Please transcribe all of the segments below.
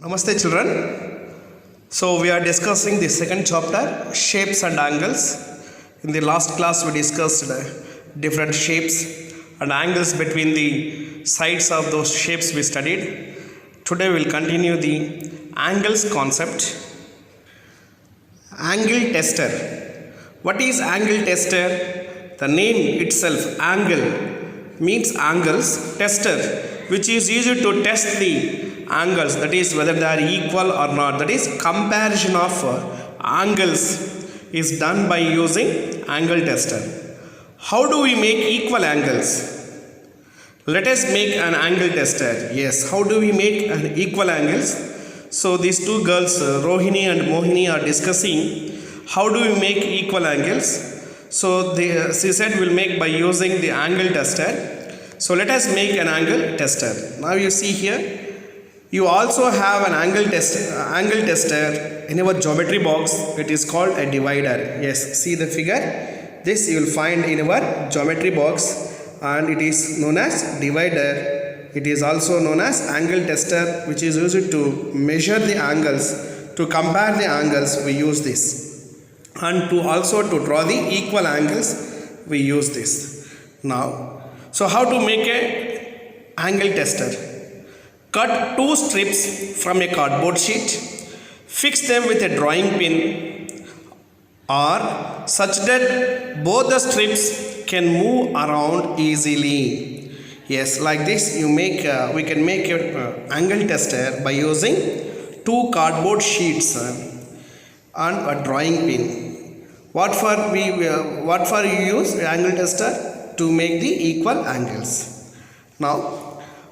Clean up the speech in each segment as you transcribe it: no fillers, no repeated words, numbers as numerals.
Namaste children. So we are discussing the second chapter, shapes and angles. In the last class we discussed different shapes and angles between the sides of those shapes we studied. Today we will continue the angles concept. Angle tester. What is angle tester? The name itself, angle, means angles. Tester, which is used to test the angles, that is whether they are equal or not, that is comparison of angles is done by using angle tester. How do we make equal angles? Let us make an angle tester. Yes, how do we make an equal angles? So these two girls, Rohini and Mohini, are discussing how do we make equal angles. So she said we'll make by using the angle tester. So let us make an angle tester. Now you see here, you also have an angle tester in your geometry box. It is called a divider. Yes, see the figure. This you will find in our geometry box, and it is known as divider. It is also known as angle tester, which is used to measure the angles, to compare the angles. We use this, and to also to draw the equal angles. We use this. Now, so how to make a angle tester? Cut two strips from a cardboard sheet, fix them with a drawing pin or such that both the strips can move around easily. Yes, like this you make we can make an angle tester by using two cardboard sheets and a drawing pin. What for you use angle tester? To make the equal angles. Now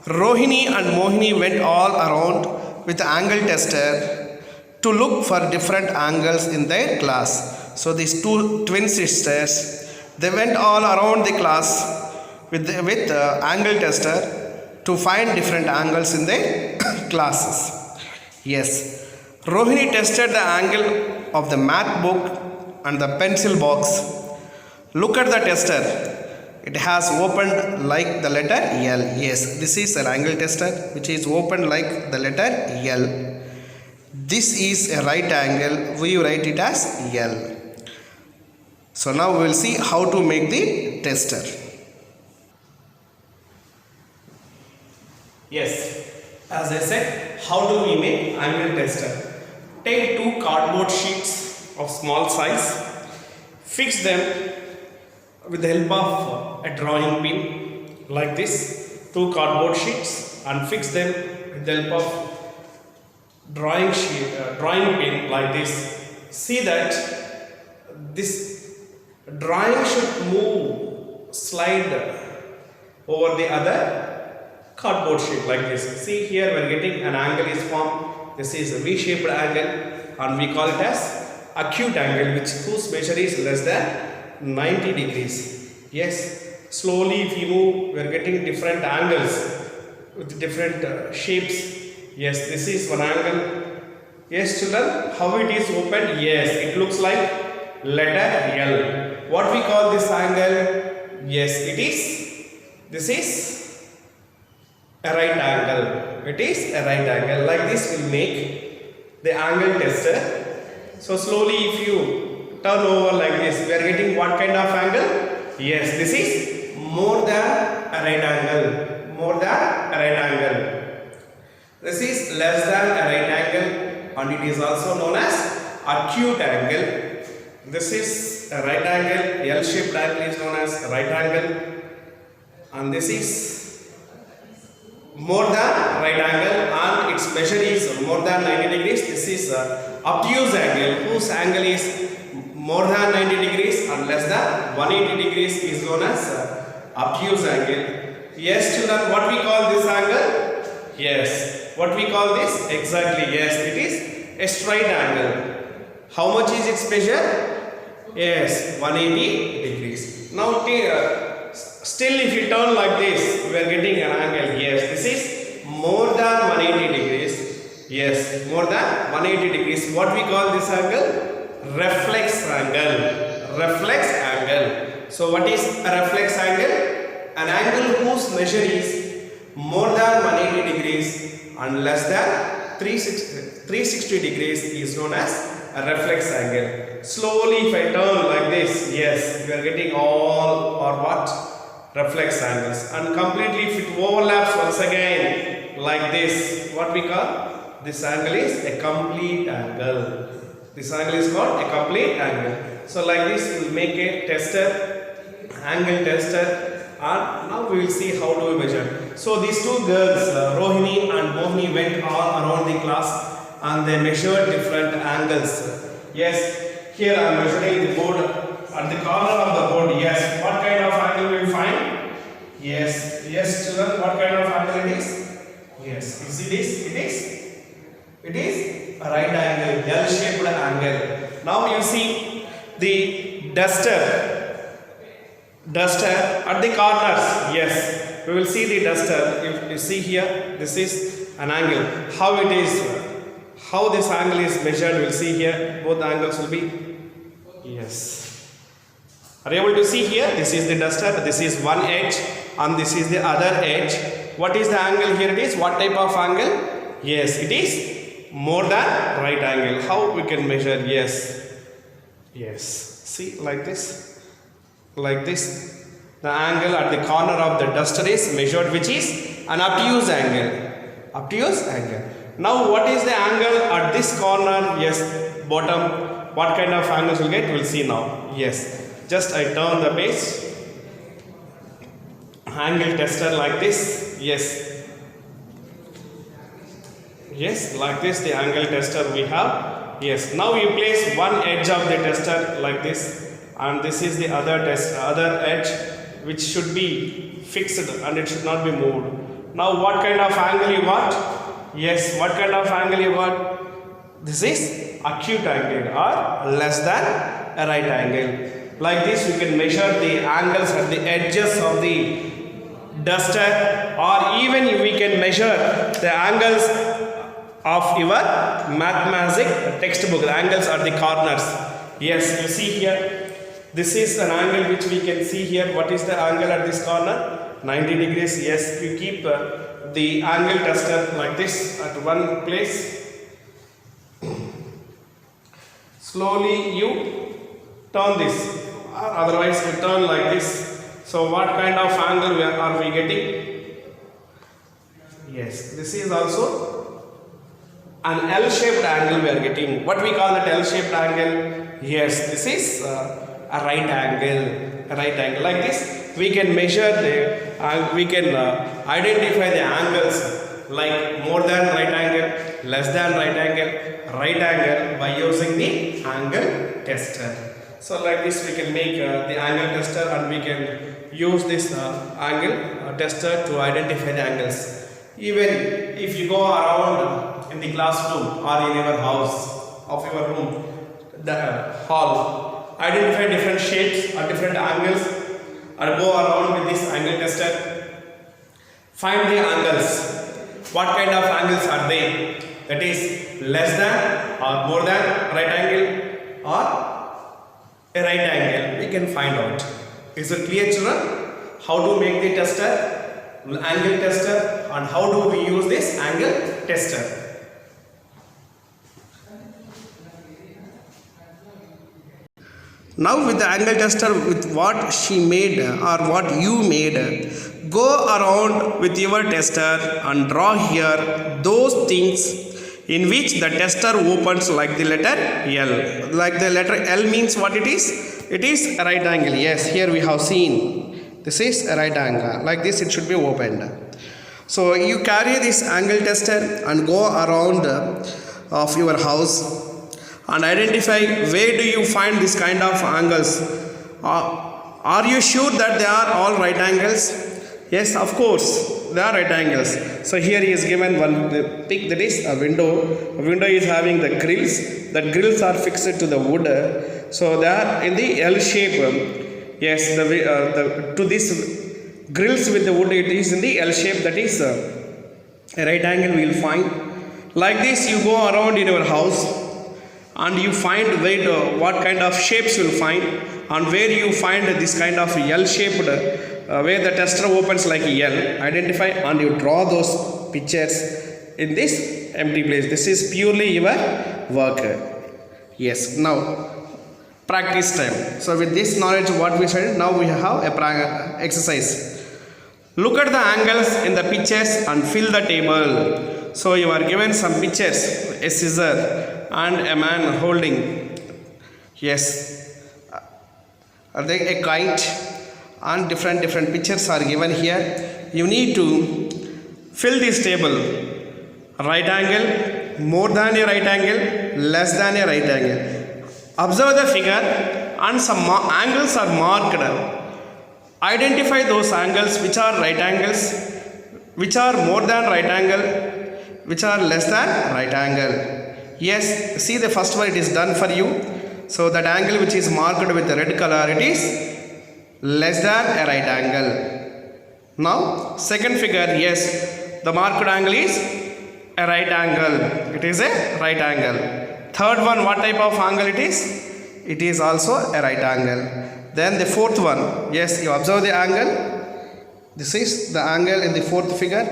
Rohini and Mohini went all around with the angle tester to look for different angles in their class. So these two twin sisters, they went all around the class with the angle tester to find different angles in their classes. Yes, Rohini tested the angle of the math book and the pencil box. Look at the tester. It has opened like the letter L. Yes, this is an angle tester which is opened like the letter L. This is a right angle. We write it as L. So now we will see how to make the tester. Yes, as I said, how do we make angle tester? Take two cardboard sheets of small size, fix them with the help of a drawing pin like this, two cardboard sheets, and fix them with the help of drawing pin like this. See that this drawing should move, slide over the other cardboard sheet like this. See here we are getting an angle is formed. This is a V-shaped angle and we call it as acute angle, whose measure is less than 90 degrees. Yes, slowly if you move, we are getting different angles with different shapes. Yes, this is one angle. Yes children, how it is opened? Yes, it looks like letter L. What we call this angle? Yes, this is a right angle. It is a right angle. Like this will make the angle tester. So slowly if you turn over like this, we are getting what kind of angle? Yes, this is more than a right angle. More than a right angle. This is less than a right angle, and it is also known as acute angle. This is a right angle. L-shaped angle is known as right angle, and this is more than right angle, and its measure is more than 90 degrees. This is obtuse angle, whose angle is more than 90 degrees and less than 180 degrees is known as obtuse angle. Yes children, what we call this angle? Yes, what we call this? Exactly, yes, it is a straight angle. How much is its measure? Yes, 180 degrees. Now still if you turn like this, we are getting an angle. Yes, this is more than 180 degrees. Yes, more than 180 degrees. What we call this angle? Reflex angle. Reflex angle. So what is a reflex angle? An angle whose measure is more than 180 degrees and less than 360 degrees is known as a reflex angle. Slowly if I turn like this, yes, we are getting all or what? Reflex angles. And completely if it overlaps once again like this, what we call? This angle is a complete angle. This angle is called a complete angle. So like this we will make a tester, angle tester, and now we will see how to measure. So these two girls, Rohini and Mohini, went all around the class and they measured different angles. Yes, here I am measuring the board at the corner of the board. Yes, what kind of angle we will find? Yes, yes children, what kind of angle it is? Yes, you see this? It is a right angle, L-shaped angle. Now you see the duster at the corners. Yes, we will see the duster. If you see here, this is an angle. How it is, how this angle is measured, we will see here. Both angles will be, yes. Are you able to see here? This is the duster, this is one edge and this is the other edge. What is the angle here? It is what type of angle? Yes, it is more than right angle. How we can measure? Yes, yes. See, like this. Like this, the angle at the corner of the duster is measured, which is an obtuse angle. Obtuse angle. Now, what is the angle at this corner? Yes, bottom. What kind of angles we'll get? We'll see now. Yes, just I turn the page. Angle tester like this. Yes. Yes, like this, the angle tester we have. Yes. Now you place one edge of the tester like this. And this is the other edge which should be fixed and it should not be moved. Now what kind of angle you got? Yes, what kind of angle you got? This is acute angle or less than a right angle. Like this we can measure the angles at the edges of the duster, or even we can measure the angles of your mathematics textbook, the angles at the corners. Yes, you see here. This is an angle which we can see here. What is the angle at this corner? 90 degrees. Yes, you keep the angle tester like this at one place. Slowly you turn this, otherwise you turn like this. So what kind of angle are we getting? Yes, this is also an L-shaped angle we are getting. What we call that L-shaped angle? Yes, this is a right angle. Like this we can measure we can identify the angles like more than right angle, less than right angle by using the angle tester. So like this we can make the angle tester and we can use this angle tester to identify the angles. Even if you go around in the classroom or in your house of your room, the hall, identify different shapes or different angles and go around with this angle tester. Find the angles. What kind of angles are they? That is less than or more than right angle or a right angle. We can find out. Is it clear, children? How to make the tester, angle tester, and how do we use this angle tester? Now with the angle tester, with what she made or what you made, go around with your tester and draw here those things in which the tester opens like the letter L. Like the letter L means what it is? It is a right angle. Yes, here we have seen this is a right angle. Like this it should be opened. So you carry this angle tester and go around of your house and identify where do you find this kind of angles. Are you sure that they are all right angles? Yes, of course, they are right angles. So here he is given one pic, that is a window. A window is having the grills. That grills are fixed to the wood. So they are in the L shape. Yes, to this grills with the wood, it is in the L shape. That is a right angle we will find. Like this you go around in your house and you find what kind of shapes you will find, and where you find this kind of L shaped where the tester opens like L, identify and you draw those pictures in this empty place. This is purely your work. Yes, now practice time. So with this knowledge what we studied, now we have a exercise. Look at the angles in the pictures and fill the table. So you are given some pictures, a scissor and a man holding, yes, a kite, and different pictures are given here. You need to fill this table. Right angle, more than a right angle, less than a right angle. Observe the figure and some angles are marked. Identify those angles which are right angles, which are more than right angle, which are less than right angle. Yes, see the first one, it is done for you. So that angle which is marked with the red color, it is less than a right angle. Now second figure, yes, the marked angle is a right angle. It is a right angle. Third one, what type of angle it is? It is also a right angle. Then the fourth one, yes, you observe the angle. This is the angle in the fourth figure.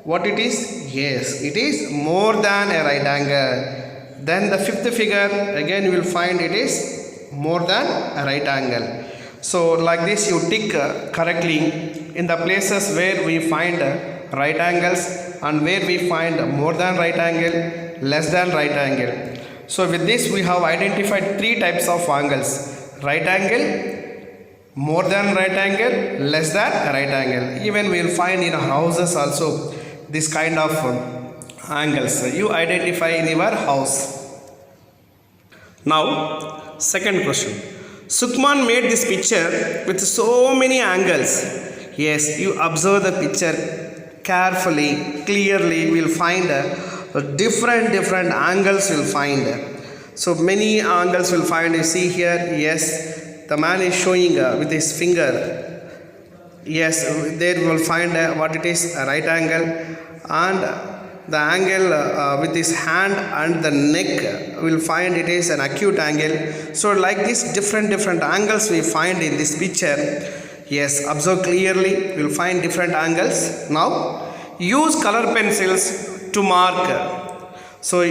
What it is? Yes, it is more than a right angle. Then the fifth figure, again you will find it is more than a right angle. So like this you tick correctly in the places where we find right angles and where we find more than right angle, less than right angle. So with this we have identified three types of angles. Right angle, more than right angle, less than right angle. Even we will find in houses also this kind of angles you identify in your house. Now second question. Sukhman made this picture with so many angles. Yes, you observe the picture carefully, clearly. We will find different angles. You will find. So many angles will find. You see here, yes, the man is showing with his finger. Yes, there we will find what it is, a right angle, and the angle with his hand and the neck we will find it is an acute angle. So like this different angles we find in this picture. Yes, observe clearly, we will find different angles. Now use color pencils to mark. So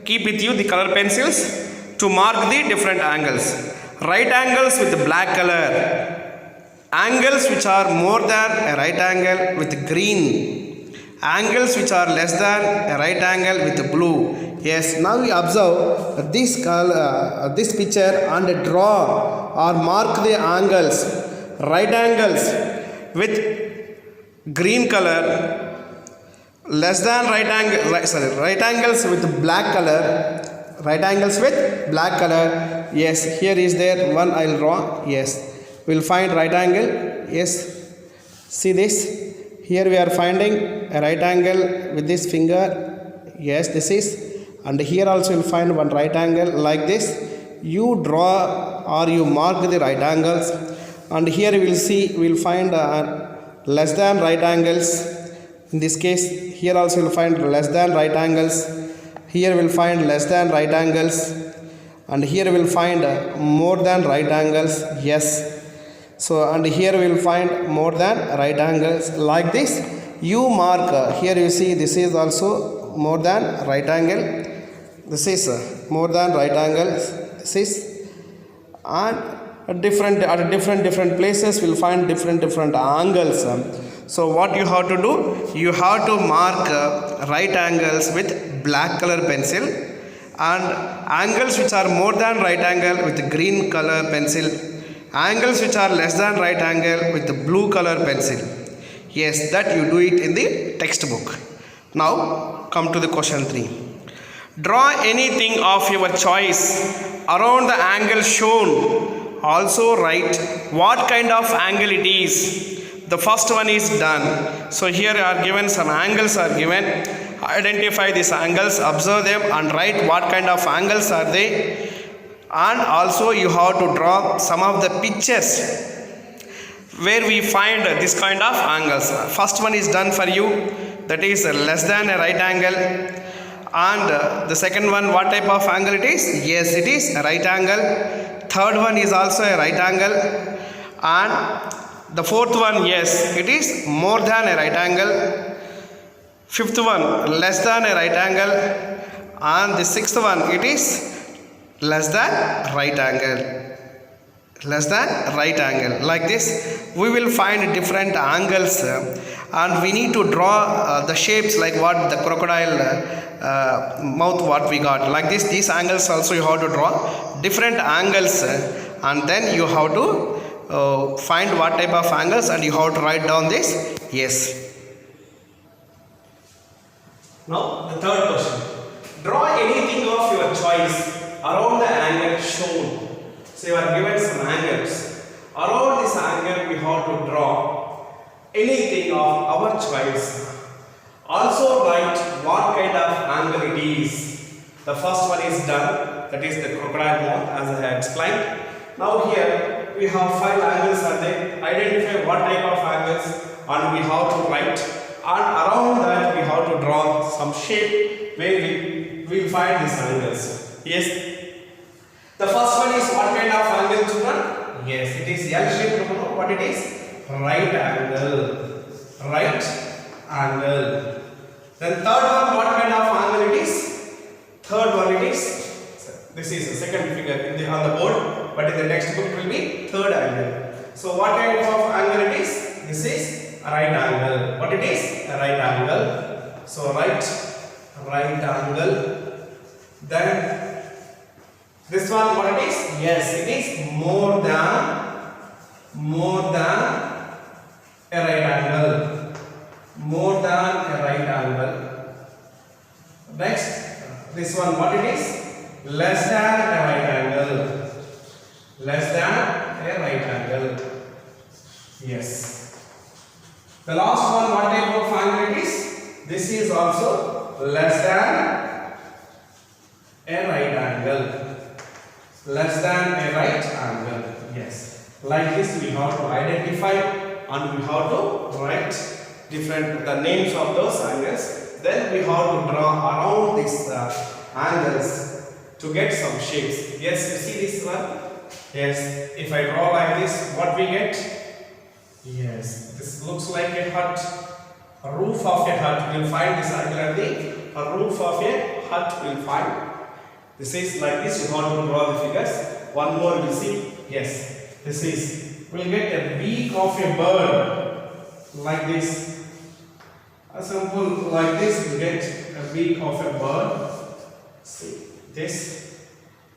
keep with you the color pencils to mark the different angles. Right angles with black color, angles which are more than a right angle with green, angles which are less than a right angle with blue. Yes, now we observe this color, this picture, and draw or mark the angles. Right angles with green color, less than right angle, right angles with black color, right angles with black color. Yes, here is there one I will draw. Yes, we will find right angle. Yes, see this, here we are finding a right angle with this finger. Yes, this is, and here also you will find one right angle like this. You draw or you mark the right angles, and here we will see, we will find less than right angles. In this case, here also you will find less than right angles. Here we will find less than right angles, and here we will find more than right angles. Yes, so and here we will find more than right angles. Like this you mark. Here you see this is also more than right angle. This is more than right angle. This is, and at different places we'll find different angles. So what you have to do, you have to mark right angles with black color pencil, and angles which are more than right angle with green color pencil, angles which are less than right angle with the blue color pencil. Yes, that you do it in the textbook. Now come to the question 3. Draw anything of your choice around the angle shown. Also write what kind of angle it is. The first one is done. So here are given some angles are given. Identify these angles, observe them, and write what kind of angles are they. And also you have to draw some of the pictures where we find this kind of angles. First one is done for you, that is less than a right angle. And the second one, what type of angle it is? Yes, it is a right angle. Third one is also a right angle. And the fourth one, yes, it is more than a right angle. Fifth one, less than a right angle. And the sixth one, it is less than right angle. Less than right angle. Like this, we will find different angles and we need to draw the shapes like what the crocodile mouth what we got. Like this, these angles also you have to draw different angles and then you have to find what type of angles and you have to write down this. Yes. Now the third question. Draw anything of your choice around the angle shown. So you are given some angles. Around this angle we have to draw anything of our choice. Also write what kind of angle it is. The first one is done. That is the crocodile mouth as I have explained. Now here we have 5 angles and then identify what type of angles and we have to write. And around that we have to draw some shape where we will find these angles. Yes. The first one is what kind of angle, children? Yes, it is L shape. What it is? Right angle. Right angle. Then third one, what kind of angle it is? Third one it is. This is the second figure on the board, but in the textbook it will be third angle. So what kind of angle it is? This is right angle. What it is? A right angle. So right angle. Then this one what it is? Yes, it is more than a right angle. More than a right angle. Next, this one what it is? Less than a right angle. Less than a right angle. Yes. The last one what type of angle it is? This is also less than a right angle. Less than a right angle. Yes. Like this we have to identify and we have to write the names of those angles. Then we have to draw around these angles to get some shapes. Yes, you see this one? Yes. If I draw like this, what we get? Yes. This looks like a hut. A roof of a hut. We will find this angle at the roof of a hut we will find. This is like this, you have to draw the figures. One more we will see. Yes, this is, we will get a beak of a bird like this. A simple like this, you get a beak of a bird. See this?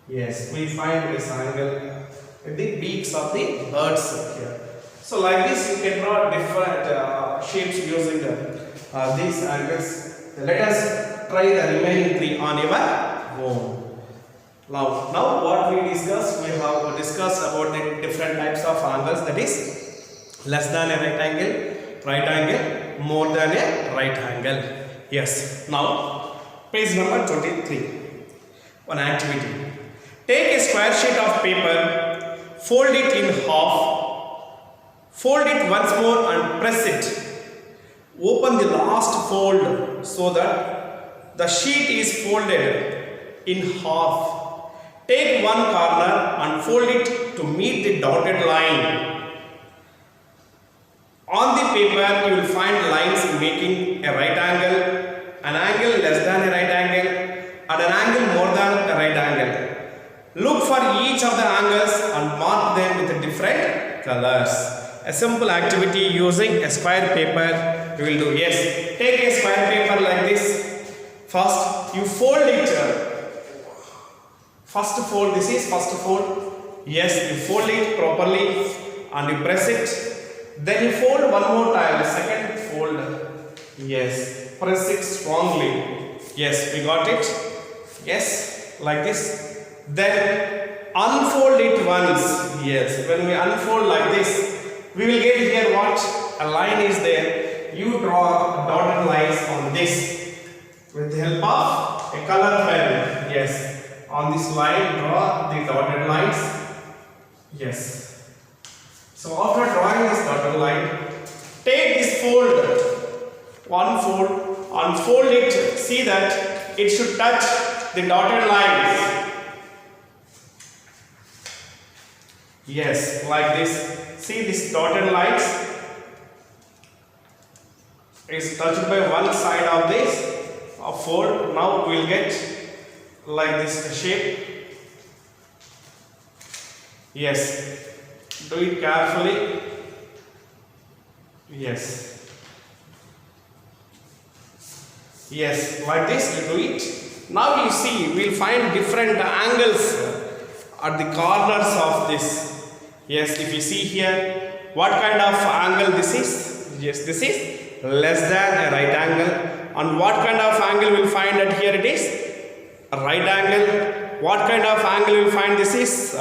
Yes, we find this angle with the beaks of the birds here. So like this, you can draw different shapes using these angles. Let us try the remaining 3 on your own. Now what we discussed, we have discussed about the different types of angles, that is less than a right angle, more than a right angle. Yes. Now page number 23. One activity. Take a square sheet of paper, fold it in half, fold it once more and press it. Open the last fold so that the sheet is folded in half. Take one corner and fold it to meet the dotted line. On the paper, you will find lines making a right angle, an angle less than a right angle, and an angle more than a right angle. Look for each of the angles and mark them with different colors. A simple activity using a square paper you will do. Yes, take a square paper like this. First, you fold it. First fold, this is first fold. Yes, you fold it properly and you press it. Then you fold one more time, second fold. Yes, press it strongly. Yes, we got it. Yes, like this. Then unfold it once. Yes, when we unfold like this, we will get here what? A line is there. You draw dotted lines on this with the help of a color pen. Yes. On this line, draw the dotted lines. Yes. So after drawing this dotted line, take this fold, one fold, unfold it. See that it should touch the dotted lines. Yes, like this. See this dotted lines. is touched by one side of this fold. Now we will get like this shape. Yes, do it carefully. Yes, yes, like this you do it. Now you see, we will find different angles at the corners of this. Yes, if you see here, what kind of angle this is? Yes, this is less than a right angle. And what kind of angle we will find at here? It is a right angle. What kind of angle you will find? This is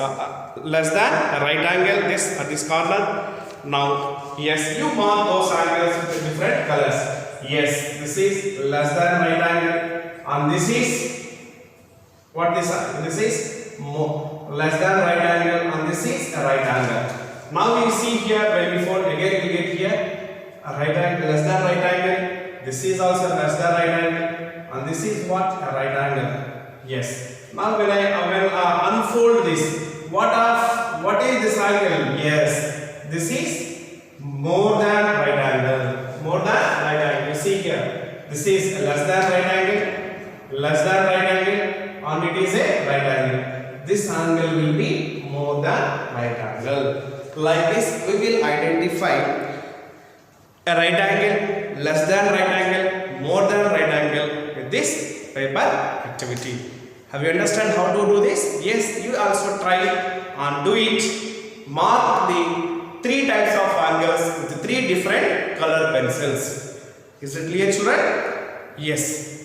less than a right angle, this at this corner. Now, yes, you mark those angles with different colors. Yes, this is less than right angle, and this is what this is more less than right angle, and this is a right angle. Now you see here, when we fold again, we get here a right angle, less than right angle. This is also less than right angle, and this is what a right angle. Yes. Now when I unfold this, what is this angle? Yes, this is more than right angle. More than right angle. You see here, this is less than right angle, less than right angle, and it is a right angle. This angle will be more than right angle. Like this, we will identify a right angle, less than right angle, more than right angle with this paper activity. Have you understand how to do this? Yes, you also try and do it. Mark the 3 types of angles with 3 different color pencils. Is it clear, children? Yes.